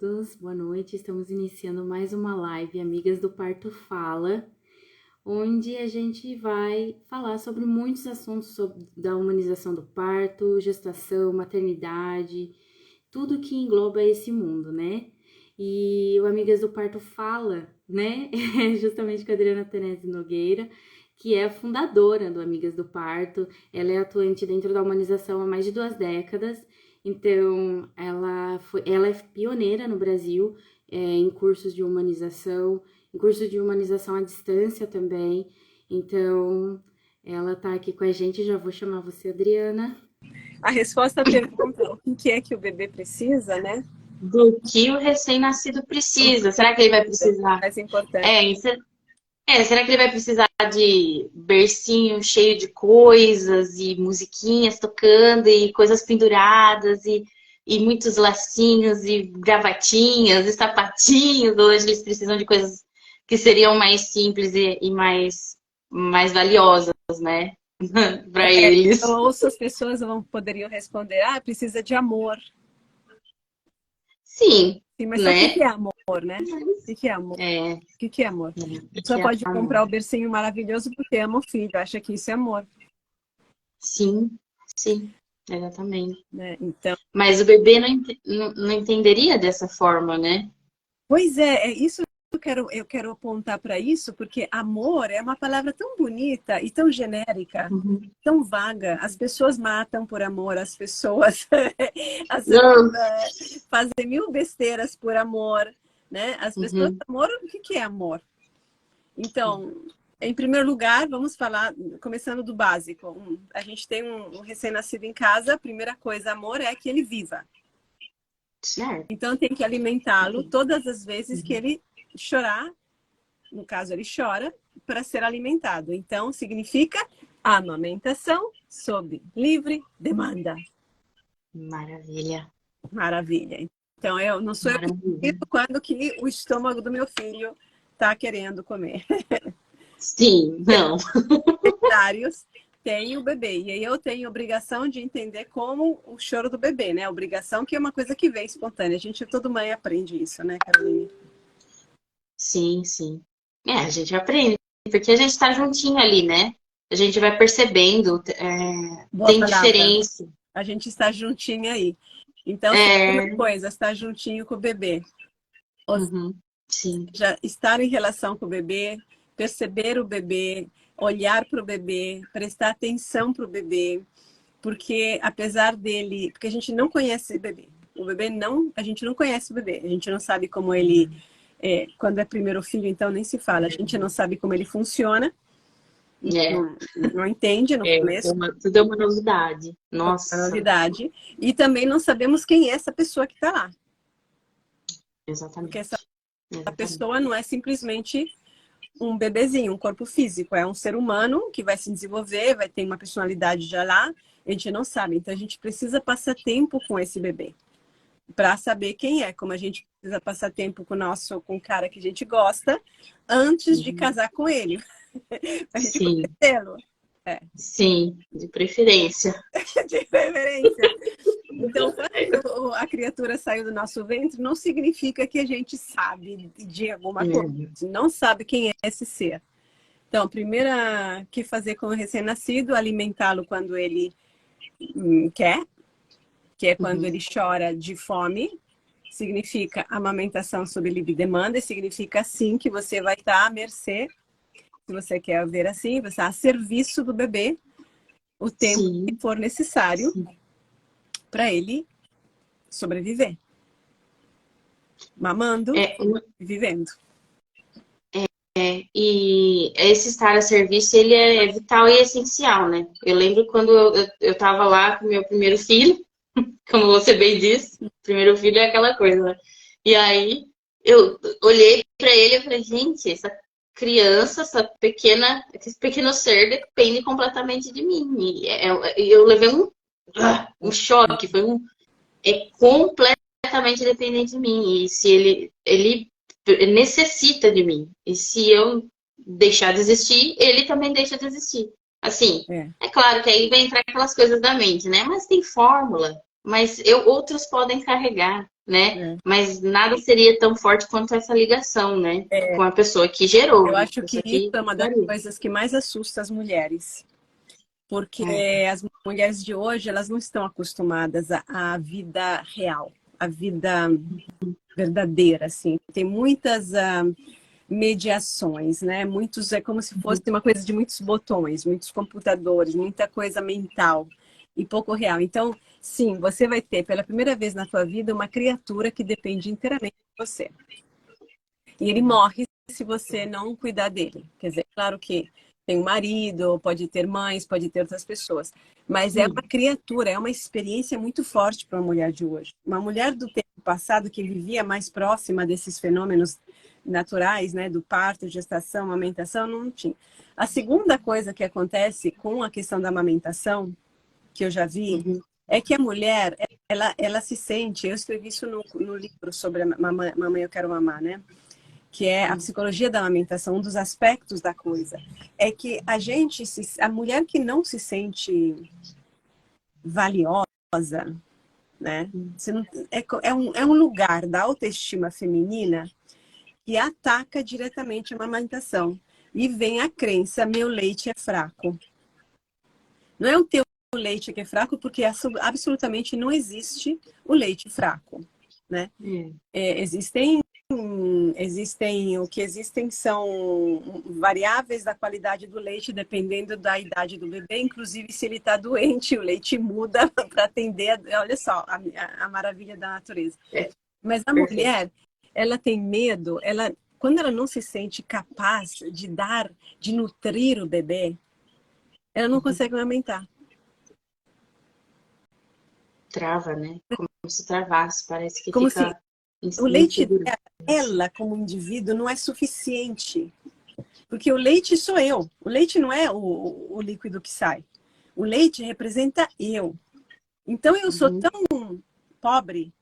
todos, boa noite. Estamos iniciando mais uma live Amigas do Parto Fala, onde a gente vai falar sobre muitos assuntos da humanização do parto, gestação, maternidade, tudo que engloba esse mundo, né? E o Amigas do Parto Fala, né? É justamente com a Adriana Tenese Nogueira, que é a fundadora do Amigas do Parto. Ela é atuante dentro da humanização há mais de 2 décadas. Então, ela é pioneira no Brasil em cursos de humanização, em cursos de humanização à distância também. Então, ela está aqui com a gente. Já vou chamar você, Adriana. A resposta à pergunta, o que é que o bebê precisa, né? Do que o recém-nascido precisa. Será que ele vai precisar? Mais importante. Será que ele vai precisar de bercinho cheio de coisas e musiquinhas tocando e coisas penduradas e muitos lacinhos e gravatinhas e sapatinhos? Hoje eles precisam de coisas que seriam mais simples e mais valiosas, né? Para eles. Eu ouço as pessoas poderiam responder, precisa de amor. Sim, Sim, mas né? o que é amor, né? O que é amor? O que é amor? Só pode comprar o bercinho maravilhoso porque ama o filho, acha que isso é amor. Sim, exatamente. Né? Então... Mas o bebê não entenderia dessa forma, né? Pois é isso. Eu quero apontar para isso, porque amor é uma palavra tão bonita e tão genérica, tão vaga. As pessoas matam por amor, as pessoas fazem mil besteiras por amor, né? As pessoas, amor, o que é amor? Então, em primeiro lugar, vamos falar, começando do básico. A gente tem um recém-nascido em casa, a primeira coisa, amor, é que ele viva. Certo. Então, tem que alimentá-lo todas as vezes que ele chorar, no caso ele chora, para ser alimentado. Então, significa amamentação sob livre demanda. Maravilha. Maravilha. Então, eu não sou eu que quando que o estômago do meu filho está querendo comer. Sim, não. Veterinários têm o bebê. E aí eu tenho obrigação de entender como o choro do bebê, né? Obrigação que é uma coisa que vem espontânea. Toda mãe aprende isso, né, Carolina? Sim. A gente aprende, porque a gente tá juntinho ali, né? A gente vai percebendo, tem diferença. A gente está juntinho aí. Então, segunda coisa, estar juntinho com o bebê. Sim. Já estar em relação com o bebê, perceber o bebê, olhar para o bebê, prestar atenção para o bebê, porque apesar dele... Porque a gente não conhece o bebê. A gente não conhece o bebê. A gente não sabe como ele... quando é primeiro filho, então nem se fala. A gente não sabe como ele funciona. Não entende no começo. Tudo é uma novidade. Nossa. É uma novidade. E também não sabemos quem é essa pessoa que está lá. Exatamente. Porque essa pessoa não é simplesmente um bebezinho, um corpo físico. É um ser humano que vai se desenvolver, vai ter uma personalidade já lá. A gente não sabe. Então, a gente precisa passar tempo com esse bebê para saber quem é. Como a gente precisa passar tempo com o cara que a gente gosta antes de casar com ele. Pra gente conhecê-lo. Sim, de preferência. De preferência. Então, quando a criatura saiu do nosso ventre, não significa que a gente sabe de alguma coisa. Não sabe quem é esse ser. Então, primeira que fazer com o recém-nascido, alimentá-lo quando ele quer, que é quando ele chora de fome. Significa amamentação sob livre demanda, e significa sim que você vai estar à mercê, se você quer ver assim, você está a serviço do bebê o tempo que for necessário para ele sobreviver. Mamando e vivendo. E esse estar a serviço, ele é vital e essencial, né? Eu lembro quando eu tava lá com meu primeiro filho, como você bem disse, primeiro filho é aquela coisa, né? E aí eu olhei para ele e falei, gente, essa criança, esse pequeno ser depende completamente de mim. E eu levei um choque, completamente dependente de mim. E se ele necessita de mim. E se eu deixar de existir, ele também deixa de existir. Assim, é claro que aí vem entrar aquelas coisas da mente, né? Mas tem fórmula. mas outros podem carregar, né? É. Mas nada seria tão forte quanto essa ligação, né? É, Com a pessoa que gerou, eu né? A acho que pessoa isso que é uma das pariu. coisas que mais assusta as mulheres. Porque É. as mulheres de hoje, elas não estão acostumadas à vida real, à vida verdadeira, assim. Tem muitas mediações, né? Muitos, é como se fosse uma coisa de muitos botões, muitos computadores, muita coisa mental e pouco real. Então, sim, você vai ter pela primeira vez na sua vida uma criatura que depende inteiramente de você. E ele morre se você não cuidar dele. Quer dizer, claro que tem um marido, pode ter mães, pode ter outras pessoas, mas é uma criatura, é uma experiência muito forte para uma mulher de hoje. Uma mulher do tempo passado que vivia mais próxima desses fenômenos naturais, né, do parto, gestação, amamentação, não tinha. A segunda coisa que acontece com a questão da amamentação, que eu já vi, é que a mulher, ela se sente, eu escrevi isso no livro sobre a Mamãe Eu Quero Mamar, né? Que é a psicologia da amamentação, um dos aspectos da coisa, é que a mulher que não se sente valiosa, né? Você não, é um lugar da autoestima feminina que ataca diretamente a amamentação. E vem a crença, meu leite é fraco. Não é o teu leite que é fraco, porque absolutamente não existe o leite fraco, né? O que existem são variáveis da qualidade do leite dependendo da idade do bebê, inclusive se ele está doente, o leite muda para atender, olha só, a maravilha da natureza. Mas a mulher, ela tem medo, quando ela não se sente capaz de nutrir o bebê, ela não consegue amamentar. Trava, né? Como se travasse, parece que Como se fica o leite inseguro. ela, como indivíduo, não é suficiente. Porque o leite sou eu. O leite não é o líquido que sai. O leite representa eu. Então eu sou tão pobre,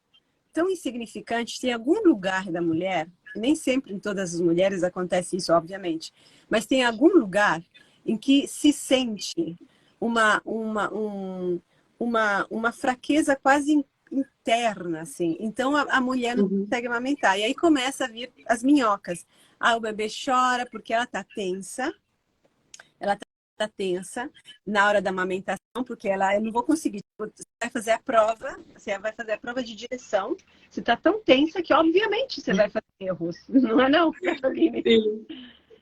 tão insignificante, tem algum lugar da mulher, nem sempre em todas as mulheres acontece isso, obviamente, mas tem algum lugar em que se sente uma fraqueza quase interna, assim. Então a mulher não consegue amamentar. E aí começa a vir as minhocas. Ah, o bebê chora porque ela está tensa. Ela está tensa na hora da amamentação, porque eu não vou conseguir. Você vai fazer a prova de direção. Você está tão tensa que, obviamente, você vai fazer erros. Não é não, Caroline? Sim.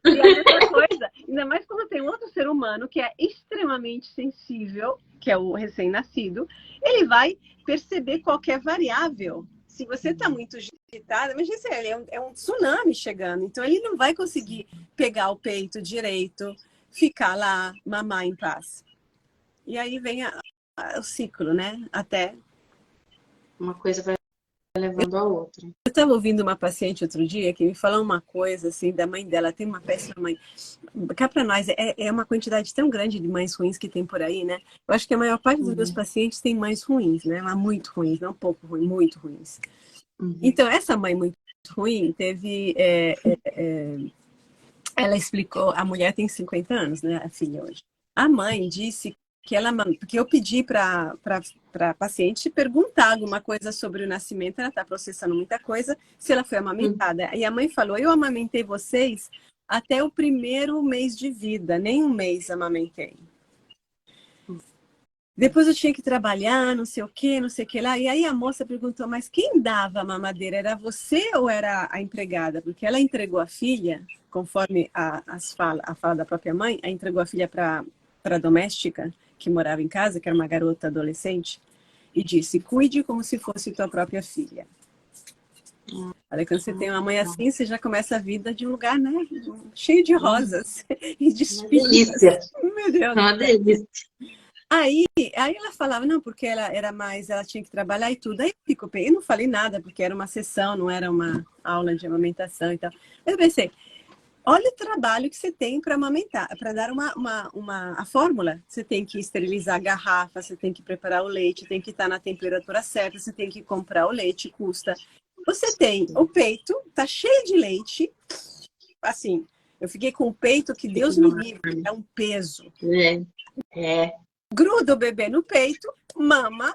E a mesma coisa, ainda mais quando tem outro ser humano que é extremamente sensível, que é o recém-nascido, ele vai perceber qualquer variável. Se você está muito agitada, imagina se é um tsunami chegando, então ele não vai conseguir pegar o peito direito, ficar lá, mamar em paz. E aí vem o ciclo, né? Até. Uma coisa vai levando a outra. Eu estava ouvindo uma paciente outro dia que me falou uma coisa assim da mãe dela, tem uma péssima mãe. Cá para nós é uma quantidade tão grande de mães ruins que tem por aí, né? Eu acho que a maior parte dos meus pacientes tem mães ruins, né? Mas muito ruins, não pouco ruins, muito ruins. Então, essa mãe muito ruim teve. Ela explicou, a mulher tem 50 anos, né? A filha hoje. A mãe disse porque eu pedi para a paciente perguntar alguma coisa sobre o nascimento, ela está processando muita coisa, se ela foi amamentada. E a mãe falou, eu amamentei vocês até o primeiro mês de vida, nem um mês amamentei. Depois eu tinha que trabalhar, não sei o que lá. E aí a moça perguntou, mas quem dava a mamadeira? Era você ou era a empregada? Porque ela entregou a filha, conforme a fala da própria mãe, ela entregou a filha para a doméstica, que morava em casa, que era uma garota adolescente, e disse, cuide como se fosse tua própria filha. Olha, quando você tem uma mãe assim, você já começa a vida de um lugar, né? Cheio de rosas e de espinhos. Uma delícia. Meu Deus. Uma delícia. Aí ela falava, não, porque ela tinha que trabalhar e tudo. Aí eu não falei nada, porque era uma sessão, não era uma aula de amamentação e tal. Mas eu pensei, olha o trabalho que você tem para amamentar, para dar a fórmula. Você tem que esterilizar a garrafa, você tem que preparar o leite, tem que estar na temperatura certa, você tem que comprar o leite, custa. Você tem o peito, tá cheio de leite, assim, eu fiquei com o peito que Deus me livre, é um peso. É. Gruda o bebê no peito, mama,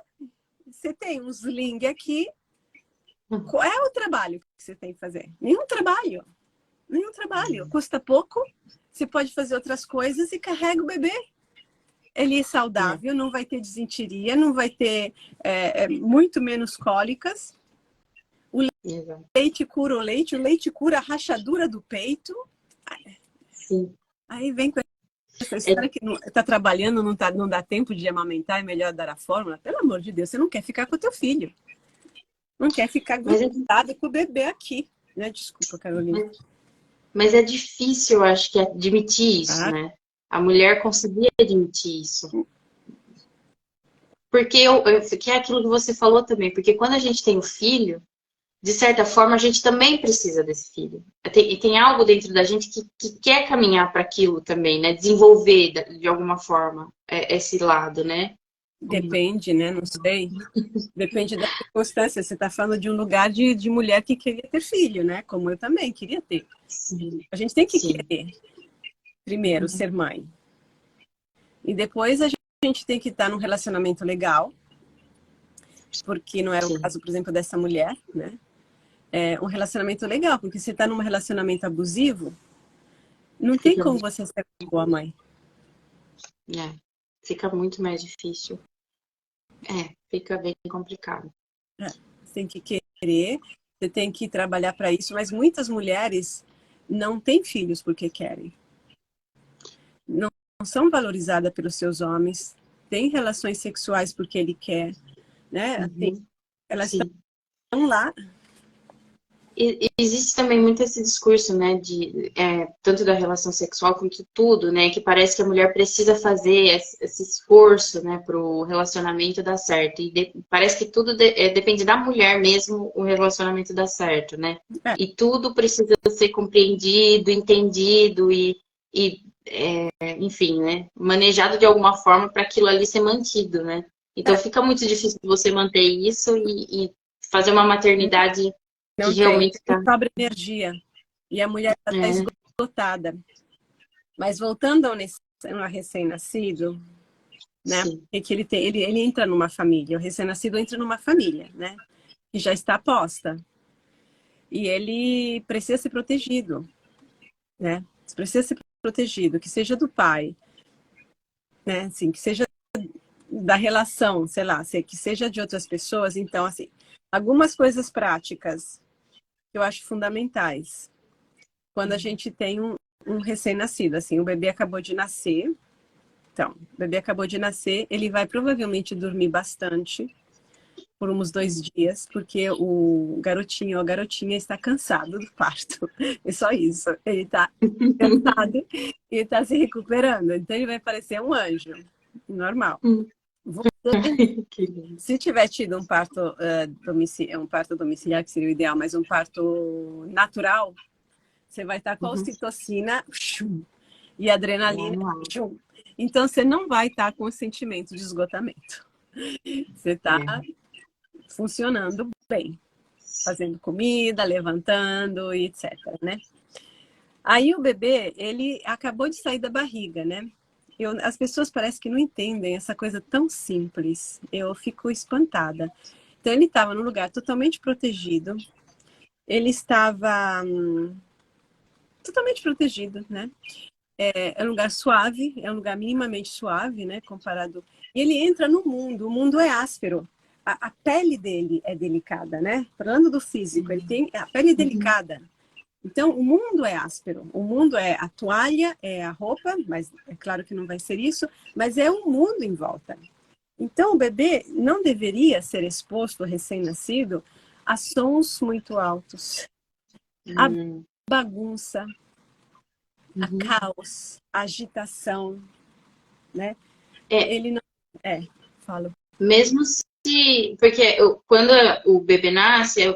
você tem um sling aqui. Qual é o trabalho que você tem que fazer? Nenhum trabalho. Nenhum trabalho. Custa pouco, você pode fazer outras coisas e carrega o bebê. Ele é saudável, não vai ter desinteria, não vai ter muito menos cólicas. O leite cura o leite cura a rachadura do peito. Sim. Aí vem com essa história que está trabalhando, não dá tempo de amamentar, é melhor dar a fórmula. Pelo amor de Deus, você não quer ficar com o teu filho. Não quer ficar grudado com o bebê aqui. Né? Desculpa, Carolina. Mas é difícil, eu acho, que admitir isso, né? A mulher conseguir admitir isso. Porque que é aquilo que você falou também. Porque quando a gente tem o filho, de certa forma, a gente também precisa desse filho. E tem algo dentro da gente que quer caminhar para aquilo também, né? Desenvolver de alguma forma esse lado, né? Depende, né? Não sei. Depende da circunstância. Você está falando de um lugar de mulher que queria ter filho, né? Como eu também queria ter. Sim. A gente tem que querer, primeiro, ser mãe. E depois a gente tem que estar num relacionamento legal. Porque não era o caso, por exemplo, dessa mulher, né? É um relacionamento legal, porque você está num relacionamento abusivo, não tem como você ser boa mãe. Fica muito mais difícil. Fica bem complicado. Você tem que querer, você tem que trabalhar para isso, mas muitas mulheres não têm filhos porque querem. Não são valorizadas pelos seus homens, têm relações sexuais porque ele quer, né? Elas estão lá. Existe também muito esse discurso, né, tanto da relação sexual quanto tudo, né, que parece que a mulher precisa fazer esse esforço, né, para o relacionamento dar certo. E parece que tudo depende da mulher mesmo, o relacionamento dar certo, né? E tudo precisa ser compreendido, entendido enfim, né, manejado de alguma forma para aquilo ali ser mantido, né? Então fica muito difícil você manter isso e fazer uma maternidade não que realmente sobra energia. E a mulher está esgotada. Mas voltando ao recém-nascido, né? Que ele entra numa família. O recém-nascido entra numa família, né? Que já está posta. E ele precisa ser protegido, né? Precisa ser protegido, que seja do pai, né? Assim, que seja da relação, sei lá, que seja de outras pessoas. Então, assim, algumas coisas práticas que eu acho fundamentais. Quando a gente tem um recém-nascido, assim, o bebê acabou de nascer. Então, o bebê acabou de nascer, ele vai provavelmente dormir bastante por uns 2 dias, porque o garotinho ou a garotinha está cansado do parto. É só isso. Ele está cansado e está se recuperando. Então, ele vai parecer um anjo. Normal. Se tiver tido um parto domiciliar, que seria o ideal, mas um parto natural, você vai estar com a ocitocina e adrenalina. Então, você não vai estar com o sentimento de esgotamento. Você está funcionando bem, fazendo comida, levantando e etc, né? Aí o bebê, ele acabou de sair da barriga, né? As pessoas parecem que não entendem essa coisa tão simples. Eu fico espantada. Então, ele estava num lugar totalmente protegido. Ele estava totalmente protegido, né? É um lugar suave, é um lugar minimamente suave, né? Comparado... E ele entra no mundo. O mundo é áspero. A pele dele é delicada, né? Falando do físico, a pele é delicada. Então, o mundo é áspero. O mundo é a toalha, é a roupa, mas é claro que não vai ser isso, mas é o mundo em volta. Então, o bebê não deveria ser exposto, recém-nascido, a sons muito altos, a bagunça, a caos, a agitação, né? Ele não... falo. Mesmo se... Porque quando o bebê nasce, a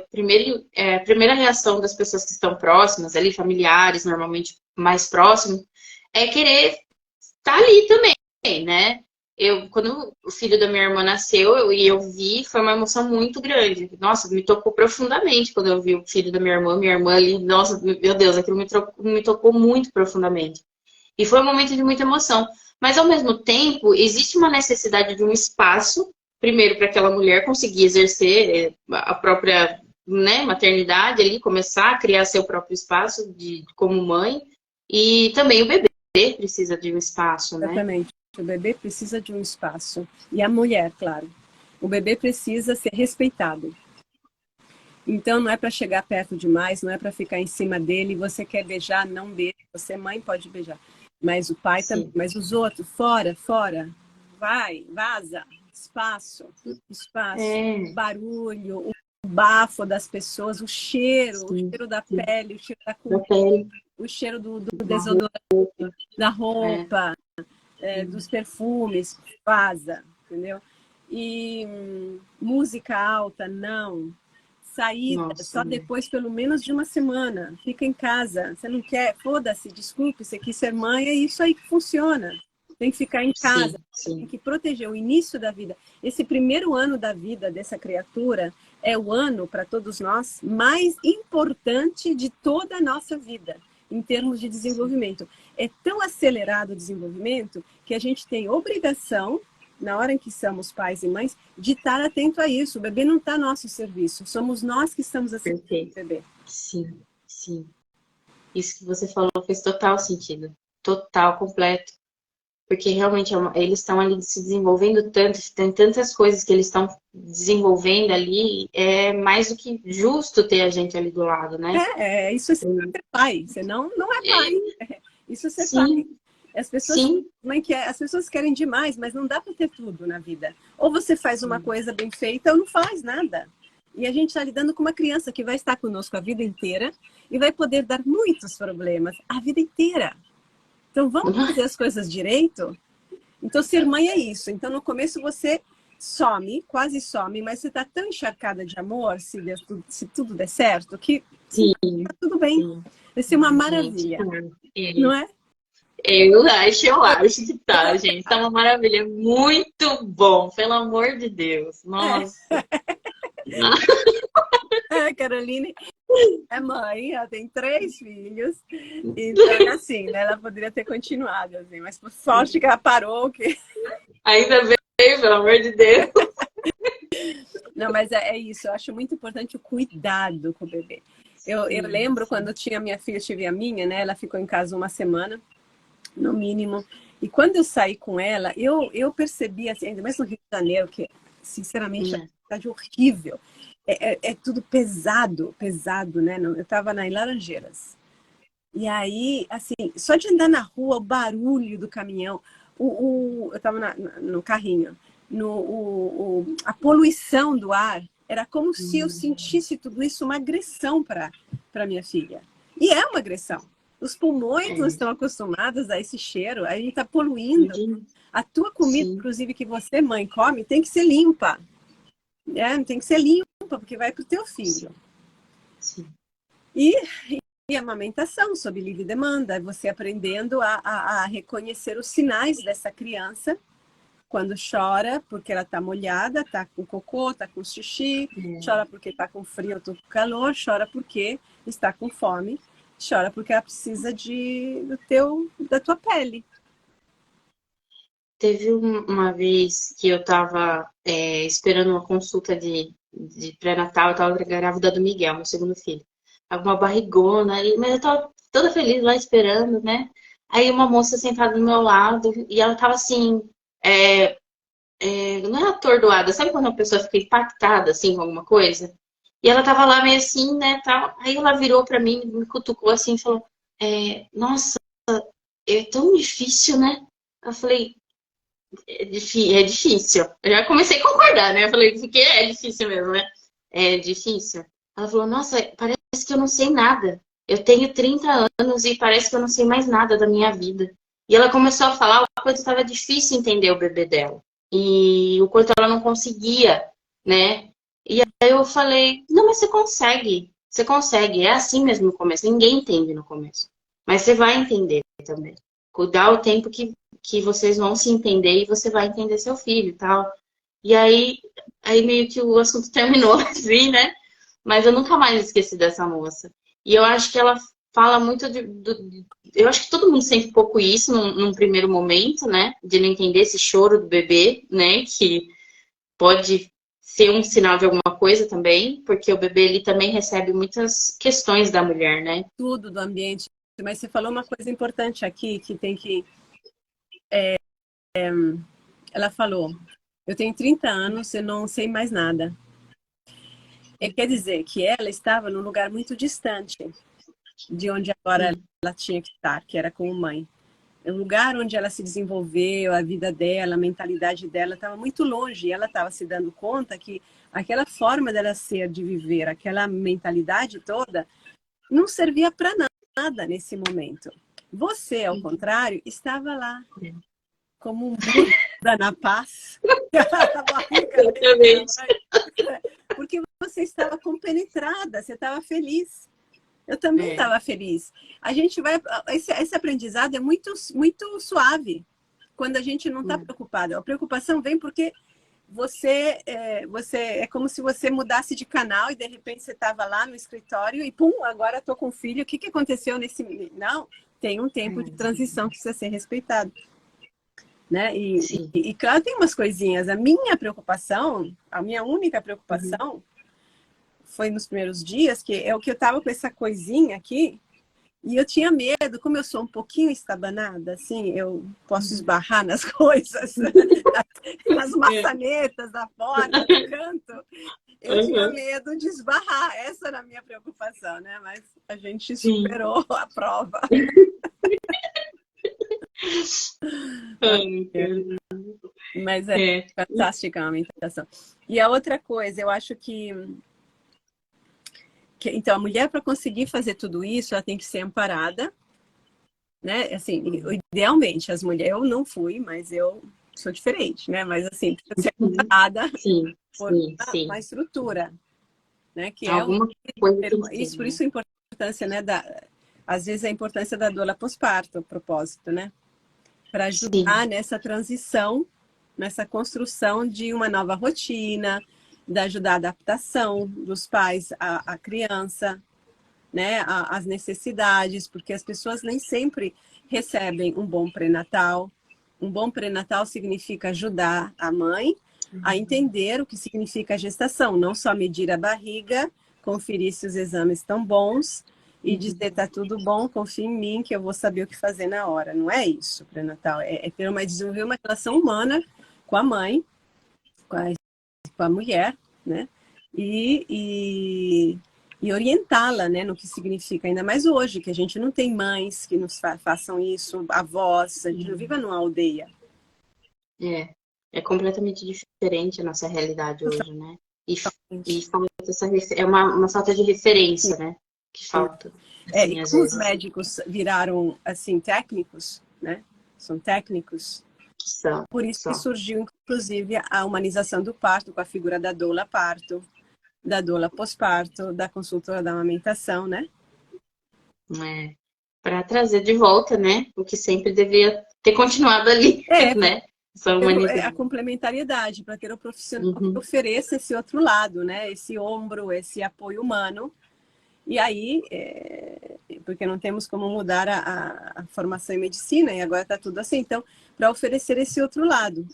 primeira reação das pessoas que estão próximas, ali, familiares, normalmente mais próximos, é querer estar ali também, né? Quando o filho da minha irmã nasceu e eu vi, foi uma emoção muito grande. Nossa, me tocou profundamente quando eu vi o filho da minha irmã ali. Nossa, meu Deus, aquilo me tocou muito profundamente. E foi um momento de muita emoção. Mas, ao mesmo tempo, existe uma necessidade de um espaço primeiro para aquela mulher conseguir exercer a própria, né, maternidade ali, começar a criar seu próprio espaço como mãe, e também o bebê precisa de um espaço, né? Exatamente. O bebê precisa de um espaço. E a mulher, claro. O bebê precisa ser respeitado. Então, não é para chegar perto demais, não é para ficar em cima dele. Você quer beijar, não beija. Você, mãe, pode beijar. Mas o pai também. Mas os outros, fora, vai, vaza. Espaço, barulho, o bafo das pessoas, o cheiro da pele, o cheiro da comida, o cheiro do desodorante, da roupa, dos perfumes, vaza, entendeu? E música alta, não. Saída, só depois pelo menos de uma semana. Fica em casa. Você não quer, foda-se, desculpe, você quis ser mãe, é isso aí que funciona. Tem que ficar em casa, tem que proteger o início da vida. Esse primeiro ano da vida dessa criatura é o ano, para todos nós, mais importante de toda a nossa vida, em termos de desenvolvimento. É tão acelerado o desenvolvimento que a gente tem obrigação, na hora em que somos pais e mães, de estar atento a isso. O bebê não está a nosso serviço, somos nós que estamos a serviço do bebê. Sim. Isso que você falou fez total sentido. Total, completo. Porque realmente eles estão ali se desenvolvendo tanto, tem tantas coisas que eles estão desenvolvendo ali, é mais do que justo ter a gente ali do lado, né? Isso é ser pai, você não é pai. Isso é ser pai. As pessoas querem demais, mas não dá para ter tudo na vida. Ou você faz uma coisa bem feita ou não faz nada. E a gente está lidando com uma criança que vai estar conosco a vida inteira e vai poder dar muitos problemas a vida inteira. Então, vamos fazer as coisas direito? Então, ser mãe é isso. Então, no começo você quase some, mas você está tão encharcada de amor, se tudo der certo, que tá tudo bem. Vai ser uma maravilha, não é? Eu acho que tá, gente. Tá uma maravilha. Muito bom, pelo amor de Deus. Nossa. Caroline é mãe, ela tem 3 filhos, então assim, né, ela poderia ter continuado, assim, mas por sorte que ela parou. Ainda bem, pelo amor de Deus. Não, mas é isso, eu acho muito importante o cuidado com o bebê. Eu lembro quando eu tinha minha filha, tive a minha, né, ela ficou em casa uma semana, no mínimo, e quando eu saí com ela, eu percebi, assim, ainda mais no Rio de Janeiro, que sinceramente é uma cidade horrível. É tudo pesado, né? Eu estava nas Laranjeiras. E aí, assim, só de andar na rua, o barulho do caminhão, eu estava no carrinho, a poluição do ar, era como se eu sentisse tudo isso uma agressão para minha filha. E é uma agressão. Os pulmões não estão acostumados a esse cheiro, aí está poluindo. A tua comida, inclusive, que você, mãe, come, tem que ser limpa. Tem que ser limpa, porque vai para o teu filho. E a amamentação, sob livre demanda, você aprendendo a reconhecer os sinais dessa criança quando chora porque ela está molhada, está com cocô, está com xixi, chora porque está com frio, está com calor, chora porque está com fome, chora porque ela precisa da tua pele. Teve uma vez que eu estava esperando uma consulta de pré-natal, eu estava grávida do Miguel, meu segundo filho. Tava uma barrigona, mas eu estava toda feliz lá esperando, né? Aí uma moça sentada do meu lado, e ela estava assim, não é atordoada, sabe quando uma pessoa fica impactada assim com alguma coisa? E ela estava lá meio assim, né, tal. Aí ela virou para mim, me cutucou assim e falou, nossa, é tão difícil, né? Eu falei, é difícil. Eu já comecei a concordar, né? Eu falei, porque é difícil mesmo, né? É difícil. Ela falou, nossa, parece que eu não sei nada. Eu tenho 30 anos e parece que eu não sei mais nada da minha vida. E ela começou a falar o quanto estava difícil entender o bebê dela. E o quanto ela não conseguia, né? E aí eu falei, não, mas você consegue. Você consegue. É assim mesmo no começo. Ninguém entende no começo. Mas você vai entender também. Dá o tempo que vocês vão se entender e você vai entender seu filho e tal. E aí meio que o assunto terminou assim, né? Mas eu nunca mais esqueci dessa moça. E eu acho que ela fala muito eu acho que todo mundo sente um pouco isso num primeiro momento, né? De não entender esse choro do bebê, né? Que pode ser um sinal de alguma coisa também, porque o bebê ele também recebe muitas questões da mulher, né? Tudo do ambiente. Mas você falou uma coisa importante aqui, que tem que... ela falou, eu tenho 30 anos e não sei mais nada. Quer dizer que ela estava num lugar muito distante de onde agora ela tinha que estar, que era como mãe. O lugar onde ela se desenvolveu, a vida dela, a mentalidade dela estava muito longe. E ela estava se dando conta que aquela forma dela ser, de viver, aquela mentalidade toda, não servia para nada nesse momento. Você, ao contrário, estava lá como um Buda na paz. Exatamente. Porque você estava compenetrada, você estava feliz. Eu também estava feliz. A gente vai... Esse aprendizado é muito, muito suave quando a gente não está preocupada. A preocupação vem porque você é como se você mudasse de canal e de repente você estava lá no escritório e pum, agora estou com o filho. O que aconteceu nesse... Não, tem um tempo de transição que precisa ser respeitado. Né? E claro, tem umas coisinhas. A minha preocupação, a minha única preocupação foi nos primeiros dias, que é o que eu tava com essa coisinha aqui, e eu tinha medo, como eu sou um pouquinho estabanada, assim, eu posso esbarrar nas coisas, nas maçanetas da porta, no canto. Eu tinha medo de esbarrar, essa era a minha preocupação, né? Mas a gente superou a prova. Mas é fantástica a amamentação. E a outra coisa, eu acho que então, a mulher, para conseguir fazer tudo isso, ela tem que ser amparada, né? Assim, idealmente, as mulheres, eu não fui, mas eu sou diferente, né? Mas, assim, precisa ser amparada por uma estrutura, né? Que alguma coisa isso, por isso a importância, né? Às vezes, a importância da doula pós-parto, a propósito, né? Para ajudar nessa transição, nessa construção de uma nova rotina, de ajudar a adaptação dos pais à criança, né, as necessidades, porque as pessoas nem sempre recebem um bom pré-natal. Um bom pré-natal significa ajudar a mãe a entender o que significa a gestação, não só medir a barriga, conferir se os exames estão bons e dizer tá tudo bom, confia em mim que eu vou saber o que fazer na hora. Não é isso, pré-natal. É desenvolver uma relação humana com a mãe, com a mulher, né? E orientá-la, né, no que significa, ainda mais hoje, que a gente não tem mães que nos façam isso, avós, a gente não vive numa aldeia. É completamente diferente a nossa realidade hoje, né? E falta é uma falta de referência, né? Que falta. Assim, e às como vezes. Os médicos viraram, assim, técnicos, né? São técnicos. Por isso que surgiu, inclusive, a humanização do parto, com a figura da doula parto, da doula pós-parto, da consultora da amamentação, né? Para trazer de volta, né? O que sempre devia ter continuado ali, né? A complementariedade, para ter o profissional que ofereça esse outro lado, né? Esse ombro, esse apoio humano. E aí, porque não temos como mudar a formação em medicina, e agora está tudo assim, então, para oferecer esse outro lado.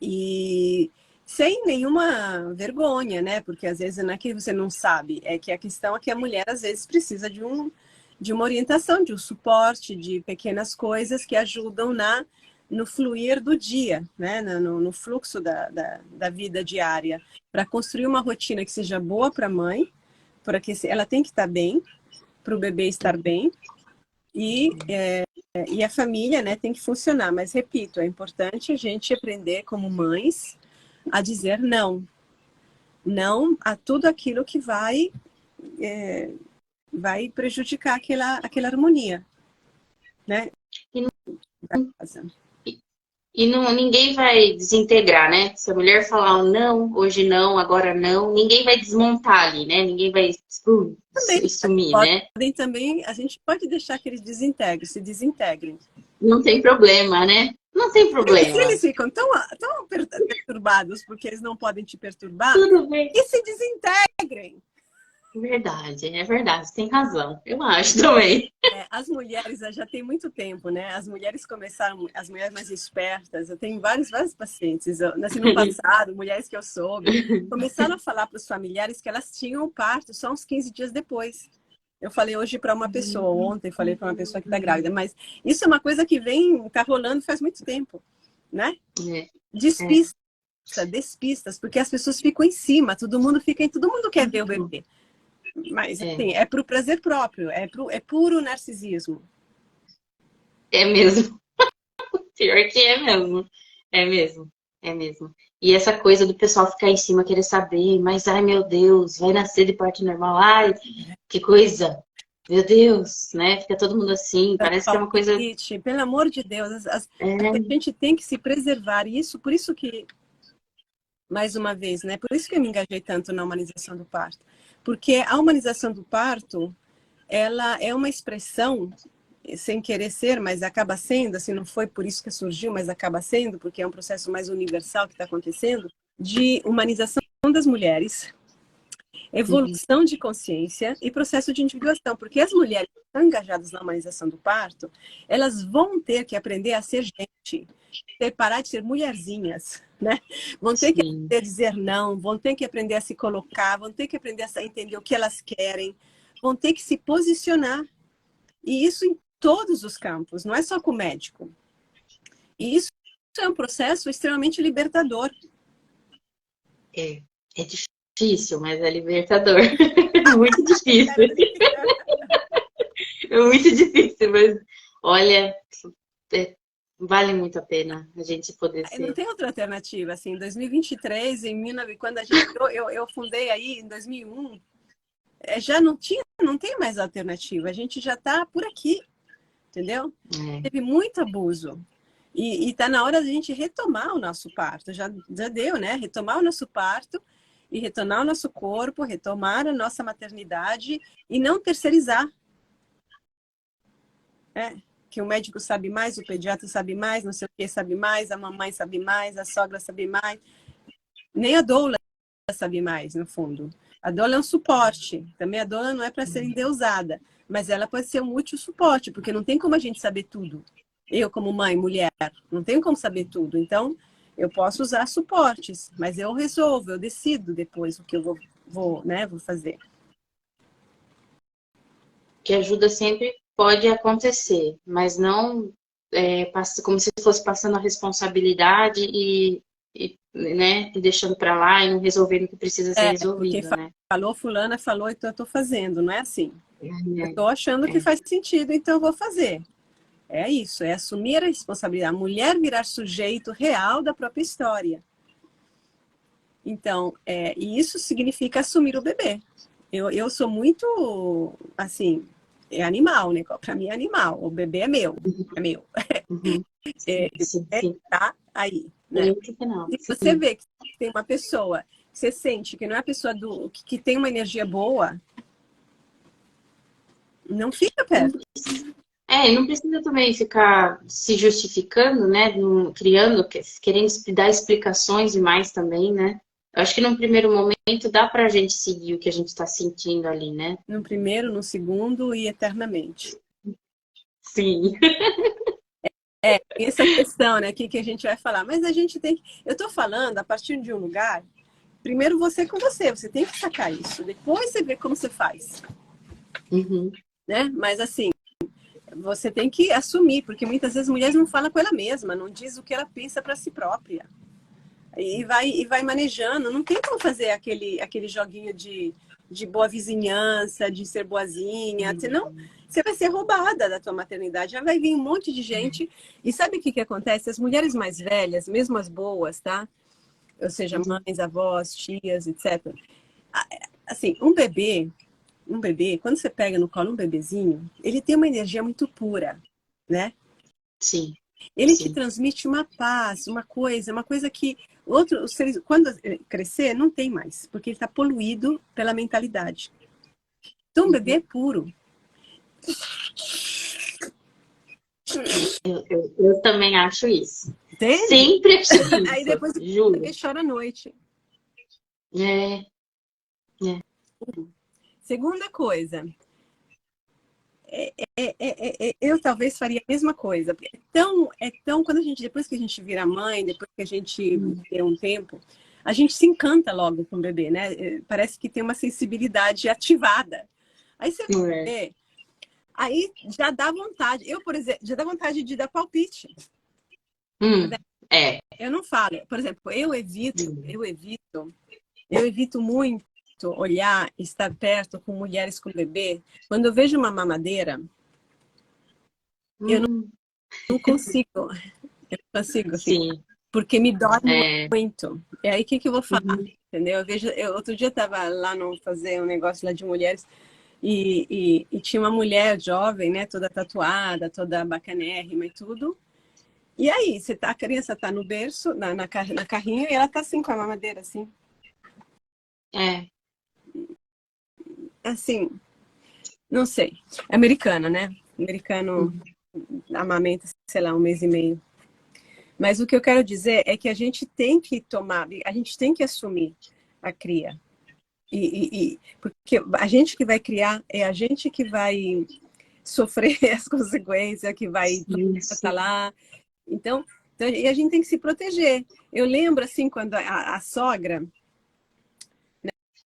E sem nenhuma vergonha, né? Porque às vezes não é que você não sabe, é que a questão é que a mulher às vezes precisa de uma orientação, de um suporte, de pequenas coisas que ajudam no fluir do dia, né? no fluxo da vida diária, para construir uma rotina que seja boa para a mãe, porque ela tem que estar bem, para o bebê estar bem, e a família, né, tem que funcionar. Mas, repito, é importante a gente aprender como mães a dizer não. Não a tudo aquilo que vai prejudicar aquela harmonia, né? E ninguém vai desintegrar, né? Se a mulher falar um não, hoje não, agora não, ninguém vai desmontar ali, né? Ninguém vai sumir, né? Também, a gente pode deixar que eles se desintegrem. Não tem problema, né? Não tem problema. Se eles ficam tão perturbados porque eles não podem te perturbar, tudo bem. E se desintegrem. É verdade, tem razão. Eu acho também. As mulheres já tem muito tempo, né? As mulheres começaram, as mulheres mais espertas, eu tenho vários pacientes, eu nasci no passado, mulheres que eu soube, começaram a falar para os familiares que elas tinham o parto só uns 15 dias depois. Eu falei hoje para uma pessoa, ontem falei para uma pessoa que está grávida, mas isso é uma coisa que tá rolando faz muito tempo, né? Despistas, porque as pessoas ficam em cima, todo mundo quer ver o bebê. Mas, assim, é pro prazer próprio, é puro narcisismo. É mesmo. Pior que é mesmo. É mesmo. É mesmo. E essa coisa do pessoal ficar em cima, querer saber, mas, ai, meu Deus, vai nascer de parto normal, ai, que coisa. Meu Deus, né? Fica todo mundo assim, parece que é uma coisa... Pelo amor de Deus, a gente tem que se preservar. Isso, por isso que, mais uma vez, né? Por isso que eu me engajei tanto na humanização do parto. Porque a humanização do parto, ela é uma expressão, sem querer ser, mas acaba sendo, assim, não foi por isso que surgiu, mas acaba sendo, porque é um processo mais universal que está acontecendo, de humanização das mulheres, evolução de consciência e processo de individuação, porque as mulheres que estão engajadas na humanização do parto, elas vão ter que aprender a ser gente, parar de ser mulherzinhas, né? Vão ter que aprender a dizer não, vão ter que aprender a se colocar, vão ter que aprender a entender o que elas querem, vão ter que se posicionar. E isso em todos os campos, não é só com o médico. E isso é um processo extremamente libertador. É difícil, mas é libertador. É muito difícil. É muito difícil, mas olha, vale muito a pena a gente poder ser. Não tem outra alternativa, assim, em 2023, quando eu fundei aí em 2001, já não tem mais alternativa, a gente já está por aqui, entendeu? Teve muito abuso. E está na hora da gente retomar o nosso parto, já deu, né? Retomar o nosso parto e retornar o nosso corpo, retomar a nossa maternidade e não terceirizar. Que o médico sabe mais, o pediatra sabe mais, não sei o que sabe mais, a mamãe sabe mais, a sogra sabe mais. Nem a doula sabe mais, no fundo. A doula é um suporte. Também a doula não é para ser endeusada, mas ela pode ser um útil suporte, porque não tem como a gente saber tudo. Eu, como mãe, mulher, não tenho como saber tudo. Então, eu posso usar suportes, mas eu resolvo, eu decido depois o que eu vou fazer. Que ajuda sempre pode acontecer, mas não como se fosse passando a responsabilidade né, e deixando para lá e não resolvendo o que precisa ser resolvido, porque né? Falou, fulana falou, então eu estou fazendo, não é assim. Eu estou achando que faz sentido, então eu vou fazer. É isso, é assumir a responsabilidade. A mulher virar sujeito real da própria história. Então, e isso significa assumir o bebê. Eu sou muito, assim, é animal, né? Para mim é animal. O bebê é meu. É meu. Tá aí. Né? Se você vê que tem uma pessoa, você sente que não é a pessoa que tem uma energia boa, não fica perto. Não precisa também ficar se justificando, né? Criando, querendo dar explicações demais também, né? Eu acho que num primeiro momento dá pra gente seguir o que a gente tá sentindo ali, né? No primeiro, no segundo e eternamente. Sim. Essa questão, né, que a gente vai falar. Mas a gente tem que... Eu tô falando a partir de um lugar... Primeiro você com você tem que sacar isso. Depois você vê como você faz. Né? Mas assim, você tem que assumir, porque muitas vezes as mulheres não falam com ela mesma, não diz o que ela pensa para si própria. E vai manejando. Não tem como fazer aquele joguinho de boa vizinhança, de ser boazinha. Senão você vai ser roubada da tua maternidade. Já vai vir um monte de gente. E sabe o que acontece? As mulheres mais velhas, mesmo as boas, tá? Ou seja, mães, avós, tias, etc. Assim, um bebê, quando você pega no colo um bebezinho, ele tem uma energia muito pura, né? Sim. Ele te transmite uma paz, uma coisa que os seres, quando crescer, não tem mais, porque ele está poluído pela mentalidade. Então, o bebê é puro. Eu também acho isso. Entende? Sempre achei isso. Aí depois juro. O bebê chora à noite. É. Segunda coisa, eu talvez faria a mesma coisa. Quando depois que a gente vira mãe, depois que a gente tem um tempo, a gente se encanta logo com o bebê, né? Parece que tem uma sensibilidade ativada. Aí você vê, aí já dá vontade. Eu, por exemplo, já dá vontade de dar palpite. Eu não falo. Por exemplo, eu evito muito olhar, estar perto com mulheres com bebê. Quando eu vejo uma mamadeira, eu não consigo. Eu não consigo, Sim. porque me dói muito. E aí, o que eu vou falar? Entendeu? Outro dia eu estava lá fazer um negócio lá de mulheres e tinha uma mulher jovem, né? Toda tatuada, toda bacanérrima e tudo. E aí, a criança está no berço, na carrinho, e ela está assim, com a mamadeira, assim. Assim, não sei. É americana, né? Americano amamenta, sei lá, 1 mês e meio. Mas o que eu quero dizer é que a gente tem que assumir a cria. Porque a gente que vai criar é a gente que vai sofrer as consequências, que vai estar lá. Então, e a gente tem que se proteger. Eu lembro, assim, quando a sogra,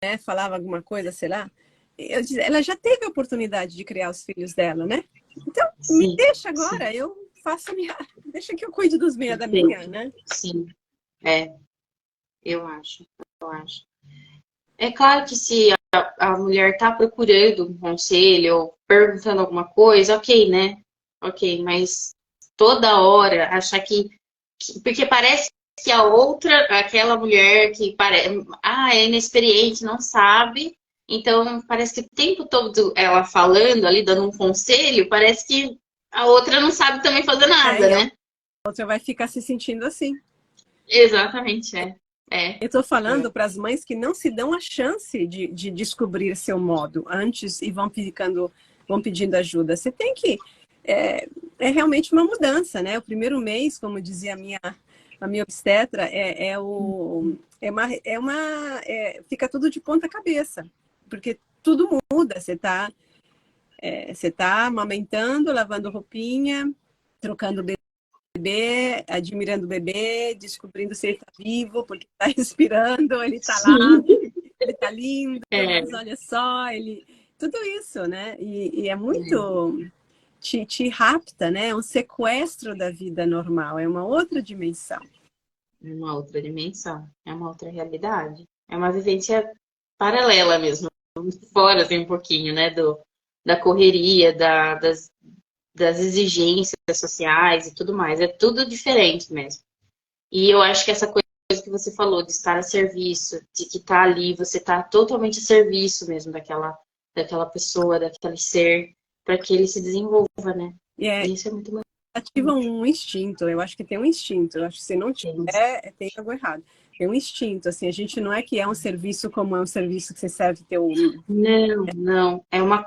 né, falava alguma coisa, sei lá, ela já teve a oportunidade de criar os filhos dela, né? Então, me deixa agora, eu faço a minha... Deixa que eu cuide dos meus da minha, né? Sim, eu acho. É claro que se a mulher tá procurando um conselho ou perguntando alguma coisa, ok, né? Ok, mas toda hora achar que porque parece que aquela mulher que é inexperiente, não sabe, então parece que o tempo todo ela falando ali, dando um conselho, parece que a outra não sabe também fazer nada, né? A outra vai ficar se sentindo assim. Exatamente, Eu estou falando para as mães que não se dão a chance de descobrir seu modo antes e vão pedindo ajuda. Você tem que... É realmente uma mudança, né? O primeiro mês, como dizia a minha obstetra, fica tudo de ponta cabeça, porque tudo muda. Você tá amamentando, lavando roupinha, trocando bebê, admirando o bebê, descobrindo se ele está vivo, porque está respirando, ele está lá, ele está lindo, mas olha só, tudo isso, né? E é muito... Te rapta, né? É um sequestro da vida normal, é uma outra dimensão. É uma outra dimensão, é uma outra realidade. É uma vivência paralela mesmo, fora assim, um pouquinho, né? Da correria, das exigências sociais e tudo mais. É tudo diferente mesmo. E eu acho que essa coisa que você falou, de estar a serviço, de que tá ali, você tá totalmente a serviço mesmo daquela pessoa, daquele ser, para que ele se desenvolva, né? E isso é muito bom. Ativa um instinto, eu acho que tem um instinto. Eu acho que se não tiver, tem algo errado. Tem um instinto, assim, a gente não é que é um serviço como é um serviço que você serve teu... Não. É uma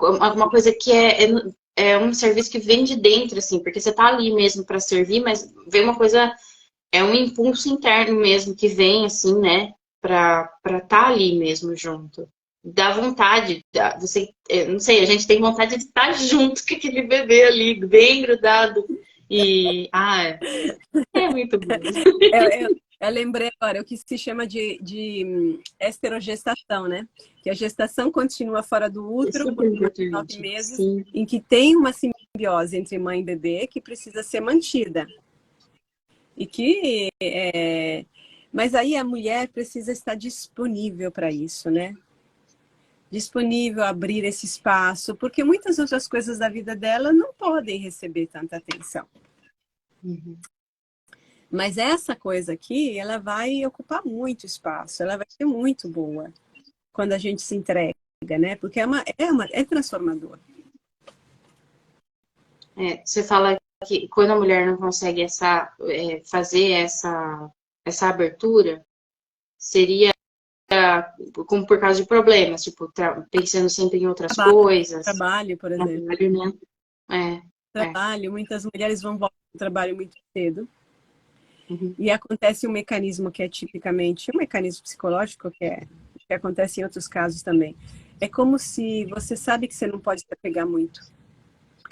coisa que é um serviço que vem de dentro, assim, porque você tá ali mesmo para servir, mas vem uma coisa, é um impulso interno mesmo que vem, assim, né, pra tá ali mesmo junto. Dá vontade, você, não sei, a gente tem vontade de estar junto com aquele bebê ali, bem grudado. E, é muito bom. Eu lembrei agora, o que se chama de esterogestação, né? Que a gestação continua fora do útero por 9 meses, em que tem uma simbiose entre mãe e bebê que precisa ser mantida. Mas aí a mulher precisa estar disponível para isso, né? Disponível a abrir esse espaço, porque muitas outras coisas da vida dela não podem receber tanta atenção. Mas essa coisa aqui, ela vai ocupar muito espaço, ela vai ser muito boa quando a gente se entrega, né? Porque é transformador. Você fala que quando a mulher não consegue fazer essa abertura, seria por causa de problemas, tipo, pensando sempre em outras coisas. Trabalho, por exemplo. Trabalho, né? Trabalho, muitas mulheres vão voltar ao trabalho muito cedo. E acontece um mecanismo que é tipicamente um mecanismo psicológico, que acontece em outros casos também. É como se você sabe que você não pode se apegar muito.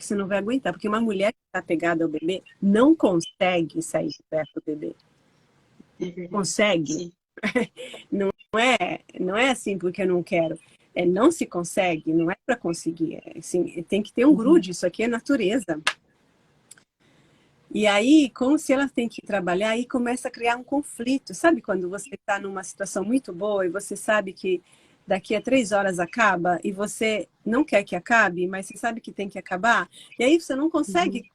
porque você não vai aguentar. Porque uma mulher que está pegada ao bebê não consegue sair de perto do bebê. É verdade. Consegue. Sim. Não é assim porque eu não quero. Não se consegue, não é para conseguir. Assim, tem que ter um grude, isso aqui é natureza. E aí, como se ela tem que trabalhar, aí começa a criar um conflito. Sabe quando você está numa situação muito boa e você sabe que daqui a 3 horas acaba e você não quer que acabe, mas você sabe que tem que acabar? E aí você não consegue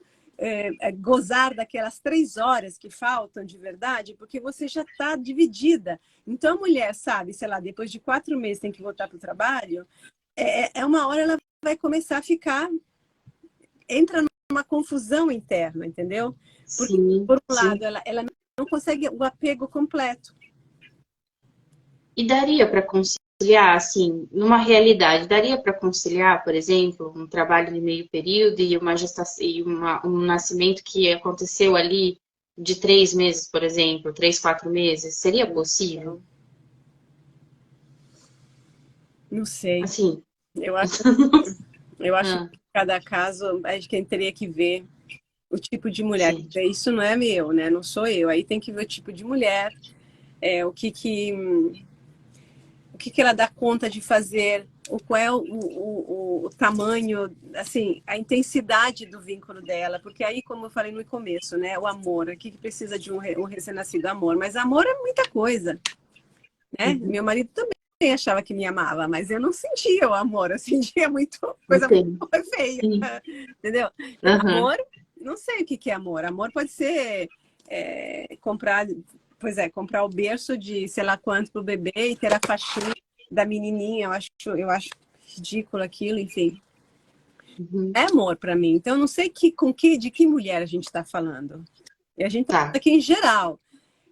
gozar daquelas 3 horas que faltam de verdade, porque você já está dividida. Então a mulher sabe, sei lá, depois de 4 meses tem que voltar para o trabalho, uma hora ela vai começar a ficar, entra numa confusão interna, entendeu? Porque, Sim, por um sim. lado, ela não consegue o apego completo. E daria para conciliar, assim, numa realidade, daria para conciliar, por exemplo, um trabalho de meio período e uma gestação e um nascimento que aconteceu ali de 3 meses, por exemplo, 3, 4 meses? Seria possível? Não sei. Assim, Eu acho ah, que cada caso, a gente teria que ver o tipo de mulher. sim. Isso não é meu, né? Não sou eu. Aí tem que ver o tipo de mulher, o que ela dá conta de fazer, qual é o tamanho, assim, a intensidade do vínculo dela. Porque aí, como eu falei no começo, né? O amor, o que precisa de um recém-nascido amor? Mas amor é muita coisa, né? Uhum. Meu marido também achava que me amava, mas eu não sentia o amor, eu sentia coisa muito Entendo. feia, Sim. entendeu? Então, Aham. amor, não sei o que é amor. Amor pode ser comprar, comprar o berço de sei lá quanto pro bebê e ter a faixinha da menininha. Eu acho ridículo aquilo, enfim. Uhum. É amor para mim. Então, eu não sei de que mulher a gente está falando. E a gente está Tá. aqui em geral.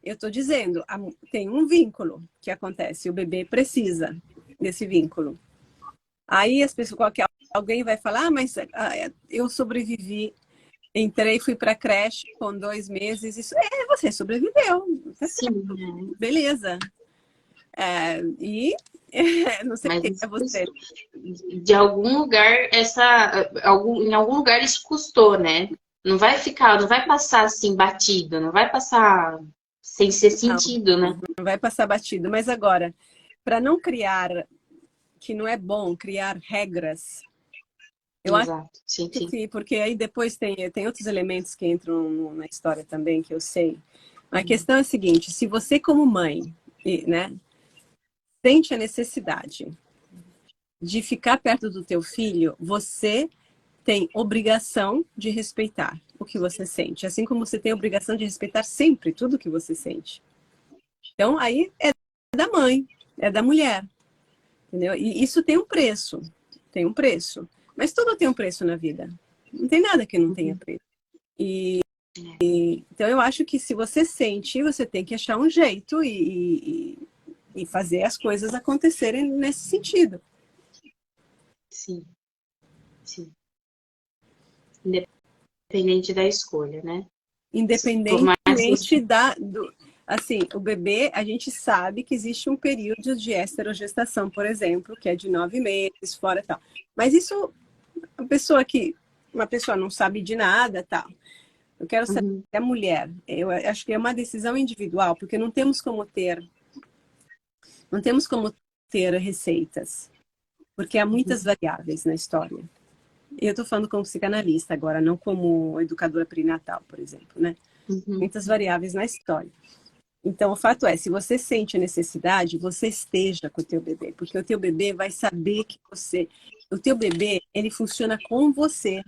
Eu estou dizendo, tem um vínculo que acontece, o bebê precisa desse vínculo. Aí as pessoas, alguém vai falar, mas eu sobrevivi, entrei, fui para a creche com 2 meses, isso você sobreviveu, tá certo, Sim, né? beleza. E não sei o Mas que é isso, você. de algum lugar, em algum lugar isso custou, né? Não vai ficar, não vai passar assim batido, não vai passar sem ser Não, sentido, né? não vai passar batido. Mas agora, para não criar, que não é bom criar regras, eu acho Exato, sim, sim. que, porque aí depois tem outros elementos que entram na história também, que eu sei. A Uhum. questão é a seguinte, se você como mãe, né, sente a necessidade de ficar perto do teu filho, você tem obrigação de respeitar o que você sente, assim como você tem obrigação de respeitar sempre tudo que você sente. Então, aí é da mãe, é da mulher, entendeu? E isso tem um preço. Mas tudo tem um preço na vida. Não tem nada que não tenha Uhum. preço. Então, eu acho que se você sente, você tem que achar um jeito e fazer as coisas acontecerem nesse sentido. Sim, sim. Independente da escolha, né? Por mais que você... Independentemente assim, o bebê, a gente sabe que existe um período de esterogestação, por exemplo, que é de 9 meses, fora tal. Mas isso, uma pessoa não sabe de nada, tal. Eu quero saber Uhum. se a mulher, eu acho que é uma decisão individual, porque não temos como ter receitas, porque há muitas Uhum. variáveis na história. Eu estou falando como psicanalista agora, não como educadora perinatal, por exemplo, né? Uhum. Muitas variáveis na história. Então, o fato é, se você sente a necessidade, você esteja com o teu bebê, porque o teu bebê vai saber que o teu bebê, ele funciona com você.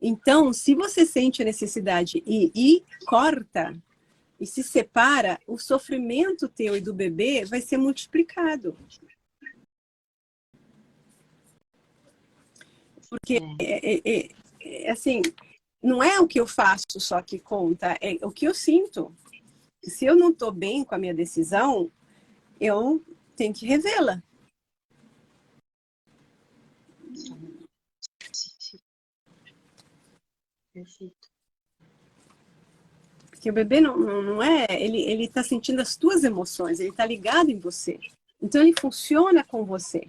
Então, se você sente a necessidade e corta e se separa, o sofrimento teu e do bebê vai ser multiplicado. Porque, assim, não é o que eu faço só que conta, é o que eu sinto. Se eu não estou bem com a minha decisão, eu tenho que revê-la. Sim, sim. Perfeito. Porque o bebê não é. Ele está sentindo as tuas emoções, ele está ligado em você. Então, ele funciona com você.